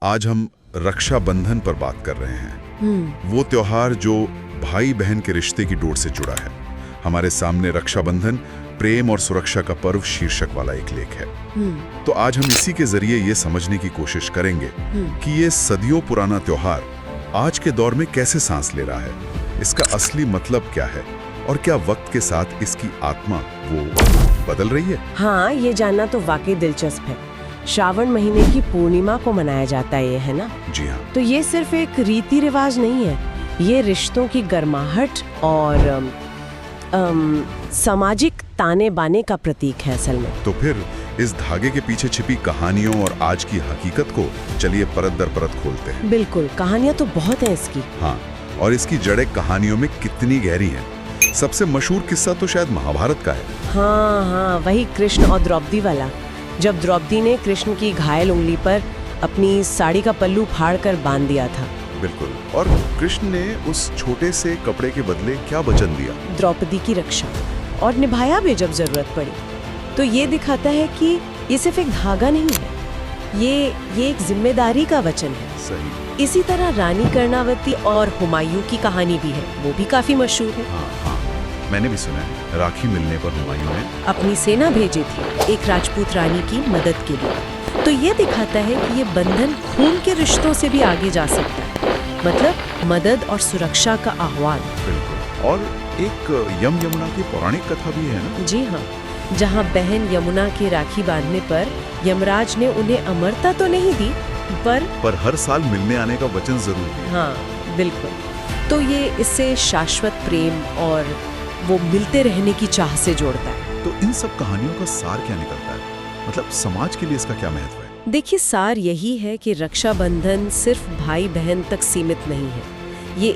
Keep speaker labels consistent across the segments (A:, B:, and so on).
A: आज हम रक्षाबंधन पर बात कर रहे हैं। वो त्योहार जो भाई बहन के रिश्ते की डोर से जुड़ा है। हमारे सामने रक्षाबंधन प्रेम और सुरक्षा का पर्व शीर्षक वाला एक लेख है। तो आज हम इसी के जरिए ये समझने की कोशिश करेंगे कि ये सदियों पुराना त्योहार आज के दौर में कैसे सांस ले रहा है, इसका असली मतलब क्या है और क्या वक्त के साथ इसकी आत्मा वो बदल रही है।
B: हाँ, ये जानना तो वाकई दिलचस्प है। श्रावण महीने की पूर्णिमा को मनाया जाता है, ये है ना?
A: जी हाँ।
B: तो ये सिर्फ एक रीति रिवाज नहीं है, ये रिश्तों की गर्माहट और सामाजिक ताने बाने का प्रतीक है असल में।
A: तो फिर इस धागे के पीछे छिपी कहानियों और आज की हकीकत को चलिए परत दर परत खोलते हैं।
B: बिल्कुल, कहानियां तो बहुत हैं इसकी।
A: हाँ, और इसकी जड़ें कहानियों में कितनी गहरी हैं। सबसे मशहूर किस्सा तो शायद महाभारत का है।
B: हाँ, वही कृष्ण और द्रौपदी वाला। जब द्रौपदी ने कृष्ण की घायल उंगली पर अपनी साड़ी का पल्लू फाड़कर बांध दिया था।
A: बिल्कुल, और कृष्ण ने उस छोटे से कपड़े के बदले क्या वचन दिया?
B: द्रौपदी की रक्षा, और निभाया भी जब जरूरत पड़ी। तो ये दिखाता है कि ये सिर्फ एक धागा नहीं है, ये एक जिम्मेदारी का वचन है।
A: सही।
B: इसी तरह रानी कर्णावती और हुमायूं की कहानी भी है, वो भी काफी मशहूर है।
A: हाँ, मैंने भी सुना है। राखी मिलने पर हुमायूं ने
B: अपनी सेना भेजी थी एक राजपूत रानी की मदद के लिए। तो ये दिखाता है कि ये बंधन खून के रिश्तों से भी आगे जा सकता है, मतलब मदद और सुरक्षा का आह्वान।
A: बिल्कुल, और एक यमुना की पौराणिक कथा भी है ना?
B: जी हाँ, जहाँ बहन यमुना की राखी बांधने पर यमराज ने उन्हें अमरता तो नहीं दी, पर
A: हर साल मिलने आने का वचन जरूर दिया।
B: हाँ बिल्कुल। तो ये इससे शाश्वत प्रेम और वो मिलते रहने की चाह से जोड़ता है।
A: तो इन सब कहानियों का सार क्या निकलता है? मतलब समाज के लिए इसका क्या महत्व है?
B: देखिए, सार यही है कि रक्षाबंधन सिर्फ भाई बहन तक सीमित नहीं है। ये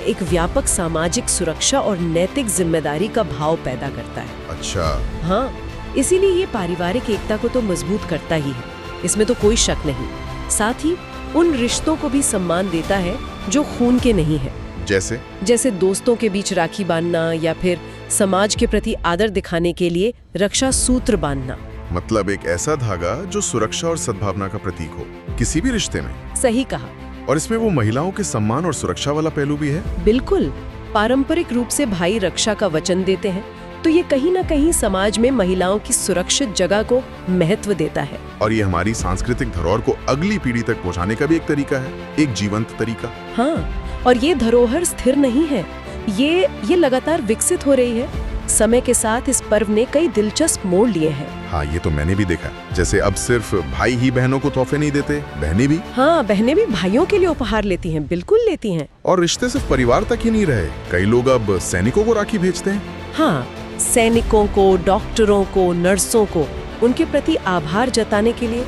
B: एक व्यापक सामाजिक सुरक्षा और नैतिक जिम्मेदारी का भाव पैदा करता है।
A: अच्छा।
B: हाँ, इसीलिए ये पारिवारिक एकता को तो मजबूत करता ही है, इसमें तो कोई शक नहीं। साथ ही उन रिश्तों को भी सम्मान देता है जो खून के नहीं है। जैसे दोस्तों के बीच राखी बांधना, या फिर समाज के प्रति आदर दिखाने के लिए रक्षा सूत्र बांधना।
A: मतलब एक ऐसा धागा जो सुरक्षा और सद्भावना का प्रतीक हो किसी भी रिश्ते में।
B: सही कहा।
A: और इसमें वो महिलाओं के सम्मान और सुरक्षा वाला पहलू भी है।
B: बिल्कुल, पारंपरिक रूप से भाई रक्षा का वचन देते हैं, तो ये कहीं ना कहीं समाज में महिलाओं की सुरक्षित जगह को महत्व देता है।
A: और ये हमारी सांस्कृतिक धरोहर को अगली पीढ़ी तक पहुंचाने का भी एक तरीका है, एक जीवंत तरीका।
B: हाँ, और ये धरोहर स्थिर नहीं है, ये लगातार विकसित हो रही है। समय के साथ इस पर्व ने कई दिलचस्प मोड़ लिए हैं।
A: हाँ, ये तो मैंने भी देखा। जैसे अब सिर्फ भाई ही बहनों को तोहफे नहीं देते, बहनें भी।
B: हाँ, बहनें भी भाइयों के लिए उपहार लेती हैं, बिल्कुल लेती हैं।
A: और रिश्ते सिर्फ परिवार तक ही नहीं रहे, कई लोग अब सैनिकों को राखी भेजते हैं।
B: हाँ, सैनिकों को, डॉक्टरों को, नर्सों को उनके प्रति आभार जताने के लिए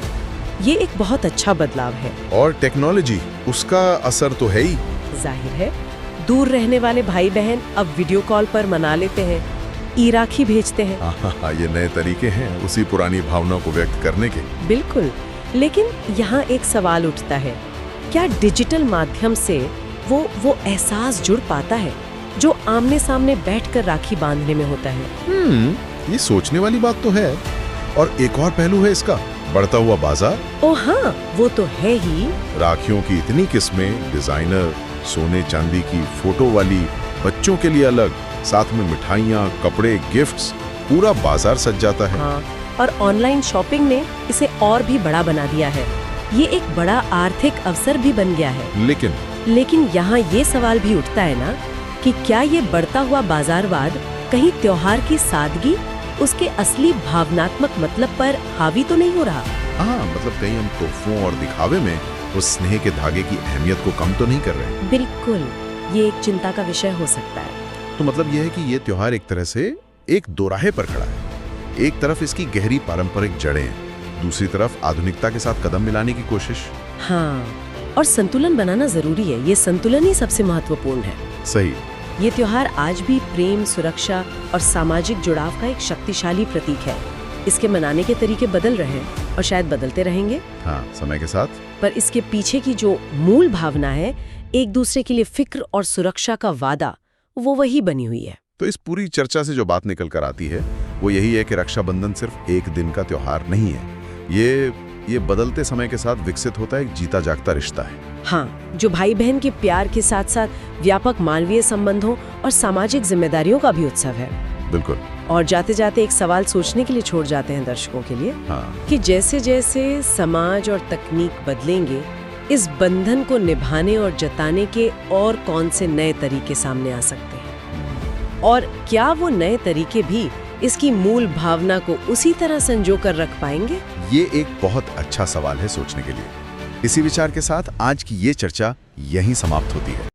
B: ये एक बहुत अच्छा बदलाव है। और
A: टेक्नोलॉजी, उसका असर तो है ही।
B: जाहिर है, दूर रहने वाले भाई बहन अब वीडियो कॉल पर मना लेते हैं, ई राखी भेजते हैं।
A: हाँ, ये नए तरीके हैं उसी पुरानी भावना को व्यक्त करने के।
B: बिल्कुल, लेकिन यहाँ एक सवाल उठता है, क्या डिजिटल माध्यम से वो एहसास जुड़ पाता है जो आमने सामने बैठकर राखी बांधने में होता है?
A: ये सोचने वाली बात तो है। और एक और पहलू है इसका, बढ़ता हुआ बाजार।
B: ओ हाँ, वो तो है ही।
A: राखियों की इतनी किस्में, डिजाइनर, सोने चांदी की फोटो वाली, बच्चों के लिए अलग, साथ में मिठाइयाँ, कपड़े, गिफ्ट्स, पूरा बाजार सज जाता है।
B: हाँ, और ऑनलाइन शॉपिंग ने इसे और भी बड़ा बना दिया है। ये एक बड़ा आर्थिक अवसर भी बन गया है। लेकिन यहाँ ये सवाल भी उठता है ना कि क्या ये बढ़ता हुआ बाजारवाद कहीं त्योहार की सादगी, उसके असली भावनात्मक मतलब पर हावी तो नहीं हो रहा?
A: हाँ, मतलब कहीं हम तोहफों और दिखावे में उस स्नेह के धागे की अहमियत को कम तो नहीं कर रहे?
B: बिल्कुल, ये एक चिंता का विषय हो सकता है।
A: तो मतलब यह है कि ये त्योहार एक तरह से एक दोराहे पर खड़ा है। एक तरफ इसकी गहरी पारंपरिक जड़ें हैं, दूसरी तरफ आधुनिकता के साथ कदम मिलाने की कोशिश।
B: हाँ, और संतुलन बनाना जरूरी है। ये संतुलन ही सबसे महत्वपूर्ण है।
A: सही।
B: ये त्योहार आज भी प्रेम, सुरक्षा और सामाजिक जुड़ाव का एक शक्तिशाली प्रतीक है। इसके मनाने के तरीके बदल रहे हैं और शायद बदलते रहेंगे।
A: हाँ, समय के साथ।
B: पर इसके पीछे की जो मूल भावना है, एक दूसरे के लिए फिक्र और सुरक्षा का वादा, वो वही बनी हुई है।
A: तो इस पूरी चर्चा से जो बात निकल कर आती है वो यही है कि रक्षाबंधन सिर्फ एक दिन का त्योहार नहीं है। ये बदलते समय के साथ विकसित होता एक जीता जागता रिश्ता है।
B: हाँ, जो भाई बहन के प्यार के साथ साथ व्यापक मानवीय संबंधों और सामाजिक जिम्मेदारियों का भी उत्सव है।
A: बिल्कुल।
B: और जाते जाते एक सवाल सोचने के लिए छोड़ जाते हैं दर्शकों के लिए, कि जैसे जैसे समाज और तकनीक बदलेंगे, इस बंधन को निभाने और जताने के और कौन से नए तरीके सामने आ सकते हैं, और क्या वो नए तरीके भी इसकी मूल भावना को उसी तरह संजो कर रख पाएंगे?
A: ये एक बहुत अच्छा सवाल है सोचने के लिए। इसी विचार के साथ आज की ये चर्चा यहीं समाप्त होती है।